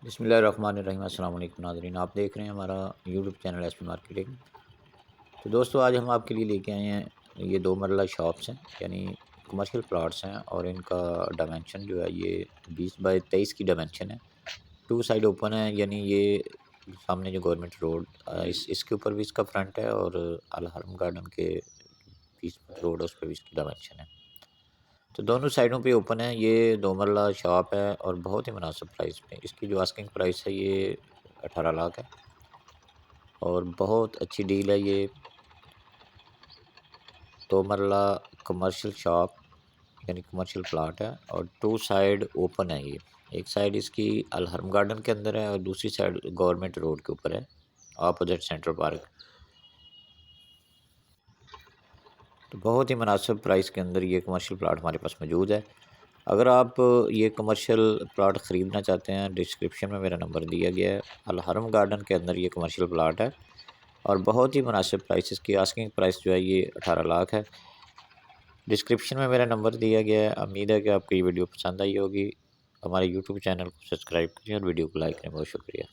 बिस्मिल्लाहिर्रहमानिर्रहीम। अस्सलाम वालेकुम नाज़रीन, आप देख रहे हैं हमारा यूट्यूब चैनल एसपी मार्केटिंग। तो दोस्तों, आज हम आपके लिए लेके आए हैं ये 2 मरला शॉप्स हैं, यानी कमर्शियल प्लॉट्स हैं और इनका डायमेंशन जो है ये 20 बाई 23 की डायमेंशन है। टू साइड ओपन है, यानी ये सामने जो गवर्नमेंट रोड इसके ऊपर भी इसका फ्रंट है और अल हरम गार्डन के 20 फुट रोड है, उस पे भी इसकी डायमेंशन है। तो दोनों साइडों पे ओपन है। ये 2 मरला शॉप है और बहुत ही मुनासिब प्राइस में। इसकी जो आस्किंग प्राइस है ये 18 लाख है और बहुत अच्छी डील है ये। 2 मरला कमर्शियल शॉप यानी कमर्शियल प्लॉट है और टू साइड ओपन है ये। एक साइड इसकी अल हरम गार्डन के अंदर है और दूसरी साइड गवर्नमेंट रोड के ऊपर है, अपोजिट सेंट्रल पार्क। तो बहुत ही मुनासिब प्राइस के अंदर ये कमर्शियल प्लॉट हमारे पास मौजूद है। अगर आप ये कमर्शियल प्लॉट ख़रीदना चाहते हैं, डिस्क्रिप्शन में मेरा नंबर दिया गया है। अल हरम गार्डन के अंदर ये कमर्शियल प्लॉट है और बहुत ही मुनासिब प्राइस। इसकी आस्किंग प्राइस जो है ये 18 लाख है। डिस्क्रिप्शन में मेरा नंबर दिया गया है। उम्मीद है कि आपको ये वीडियो पसंद आई होगी। हमारे यूट्यूब चैनल को सब्सक्राइब करिए और वीडियो को लाइक करें। बहुत शुक्रिया।